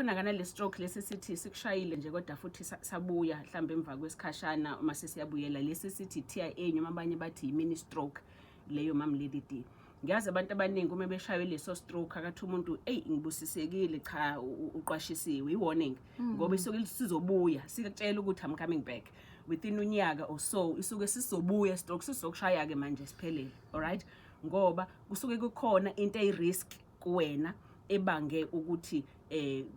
khona kana le stroke lesi sithi sikushayile nje kodwa futhi sabuya mhlambe emva kwesikhashana uma sesiyabuyela lesi sithi TIA noma abanye bathi mini stroke leyo Lady D. Ngiyazi abantu abaningi uma beshaywe leso stroke akathi umuntu ngibusisekile cha uqwashisiwe iwarning ngoba isuke sizobuya sikutshela ukuthi I'm coming back within unyaka or so isuke sizobuya stroke sizokushaya ke manje siphelele. Alright, ngoba kusuke kukhona into risk kuwena ebange ukuthi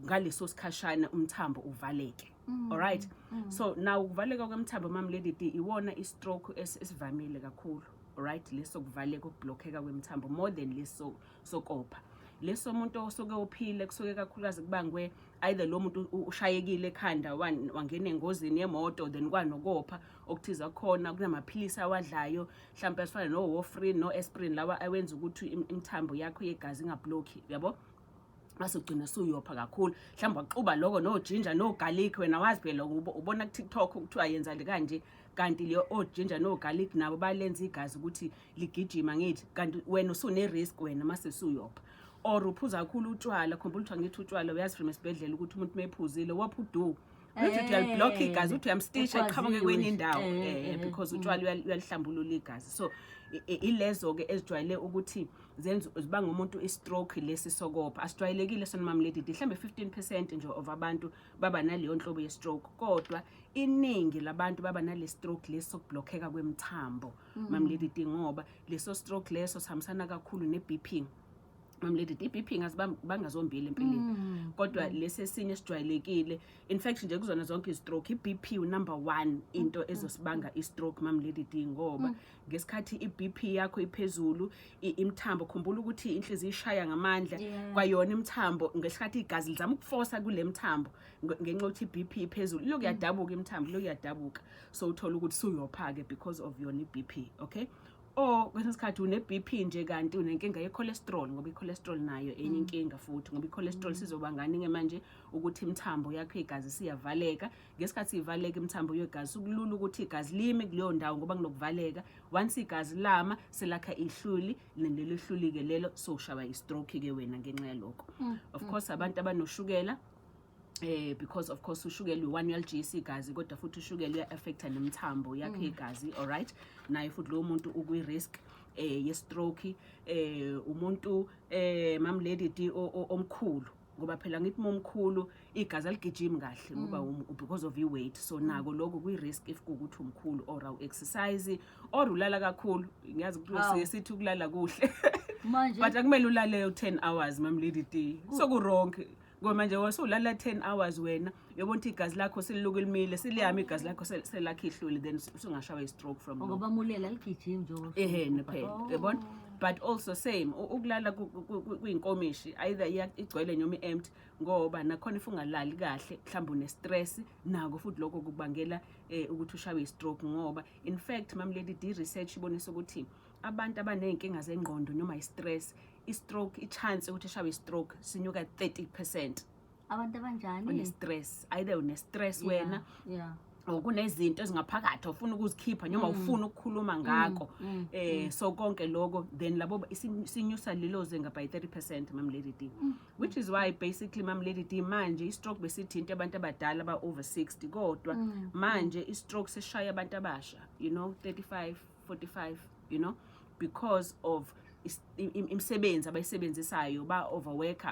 ngaleso sikhashana umthambo uvaleke. Alright, so now ukuvaleka kwemthambo Lady D iwona istroke esivamile kakhulu. Alright, leso kuvaleka ukublockeka kwemthambo more than leso sokopha. Leso umuntu osoke uphile kusuke kakhulukazi kubangwe either lo muntu ushayekile ekhanda wangena engozini yemoto then kwanokopha okuthiza khona kunamaphilisi awadlayo mhlawumbe asifana no warfarin no aspirin lawa awenza ukuthi imthambo yakho yegazi ingablocki yabo. Masugcina suyopha kakhulu mhlawumbe waxuba lokho no ginger no garlic wena wazi phela ubona ku TikTok ukuthiwa yenza le kanje kanti le ginger no garlic nabo balenza igazi ukuthi ligijima ngithi kanti wena usune risk wena mase suyopha or uphuza kakhulu utshwala khumbula ukuthi ngithi utshwala uyazi from esibhedlela ukuthi umuntu mephuzile wapha udu uthi uyaliblock igazi uthi uyamstisha iqhamuke kwenye indawo because utshwala uyalihlambulula igazi. So ilezo ke ezijwayele ukuthi zenza zibanga umuntu istroke lesi sokopha asijwayelekile sona Lady D mhlambe 15% nje of abantu baba naleyo nhlobo ye stroke kodwa iningi labantu baba nale stroke leso kublockeka kwemthambo Lady D ngoba leso stroke leso sihambisana kakhulu ne BP. Lady D BP ngazibanga zombili empilweni kodwa lesi esinye sijwayelekile in fact nje kuzona zonke istroke iBP number 1 into ezosibanga istroke Lady D ngoba ngesikhathi iBP yakho iphezulu imthambo khumbula ukuthi inhliziyo ishaya ngamandla kwayona imthambo ngesikhathi igazi lizama ukuforsa kule mthambo ngenxa ukuthi iBP iphezulu lokhu yadabuka imthambo lokhu yadabuka so uthola ukuthi suyopha ke because of yona iBP. Okay, kwesinye isikhathi une-BP nje kanti unenkinga ye-cholesterol ngoba i-cholesterol nayo enye inkinga futhi ngoba i-cholesterol sizobangani manje ukuthi imthambo yakho igazi siyavaleka ngesikhathi sivaleka imthambo yegazi sukulula ukuthi igazi lime kuleyo ndawo ngoba kunokuvaleka once igazi lama selakha ihluli lelo ihluli ke lelo soshaba i-stroke ke wena ngenxa yalokho. Of course abantu abanoshukela because of course ushukela u1 uyalGC igazi kodwa futhi ushukela uya-affecta nemthambo yakhe igazi. Alright, naye futhi lo muntu ukwi risk ye stroke umuntu Lady D omkhulu ngoba phela ngithi momkhulu igazi aligijimi kahle ngoba because of your weight so nako lokho kwi risk if ukuthi umkhulu or awu exercise or ulala kakhulu ngiyazi ukuthi sithi ukulala kuhle manje but akumele ulale 10 hours Lady D so ku wrong ngoba manje wasulala 10 hours wena uyabona igazi lakho seliluku limile siliyama igazi lakho selakha ihluli then usungashawa istroke from ngoba mulela ligijimi nje nephela uyabona. But also same ukulala kuyinkomishi either igcwele noma empty ngoba nakhona if ungalali kahle mhlawumbe une stress nako futhi lokho kubangela ukuthi ushawe istroke ngoba in fact Lady D research ibonisa ukuthi abantu abanenkinga zengqondo noma istress istroke ichance ukuthi eshawe istroke sinyuka 30%. Abantu abanjani une stress either une stress wena okunezinto ezingaphakathi ufuna ukuzikhipha noma ufuna ukukhuluma ngako so konke lokho then labo sinyusa lelo zenga by 30% Lady D which is why basically Lady D manje istroke besithinta abantu abadala ba over 60 kodwa manje istroke seshaya abantu abasha 35 45 because of imsebenzi abayisebenzisayo ba overwork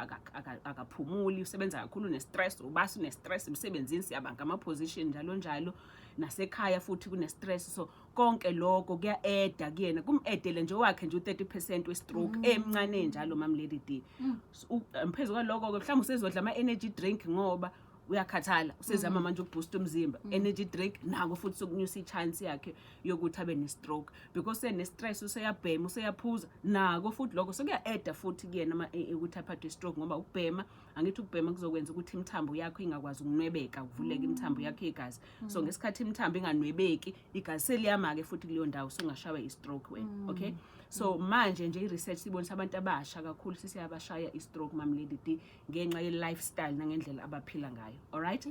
akaphumuli usebenza kakhulu ne stress ubasi une stress emsebenzini siyabanga ama position njalo nasekhaya futhi kune stress so konke lokho kuya-eda kuyena kumedele nje wakhe nje u30% we stroke emncane njalo Lady D. Mphezulu kwaloko ke mhlawumbe usezodla ama energy drink ngoba uyakhathala usezama manje ukuboosta umzimba energy drink nako futhi sokunyusa ichance yakhe yokuthi abe ne stroke because sene stress useyabhema useyaphuza nako futhi lokho sokuya-eda futhi kuyena ukuthi aphathwe stroke ngoba ukubhema angithi ukubhema kuzokwenza ukuthi imthambo yakho ingakwazi ukunwebeka kuvuleka imthambo yakho yegazi so ngesikhathi imthambo inganwebeki igazi seliyama ke futhi kuleyo ndawo sungashawa istroke wena. Okay, so manje nje i-research ibonisa abantu abasha kakhulu sisiyabashaya istroke Lady D ngenxa ye lifestyle nangendlela abaphila ngayo. Alright.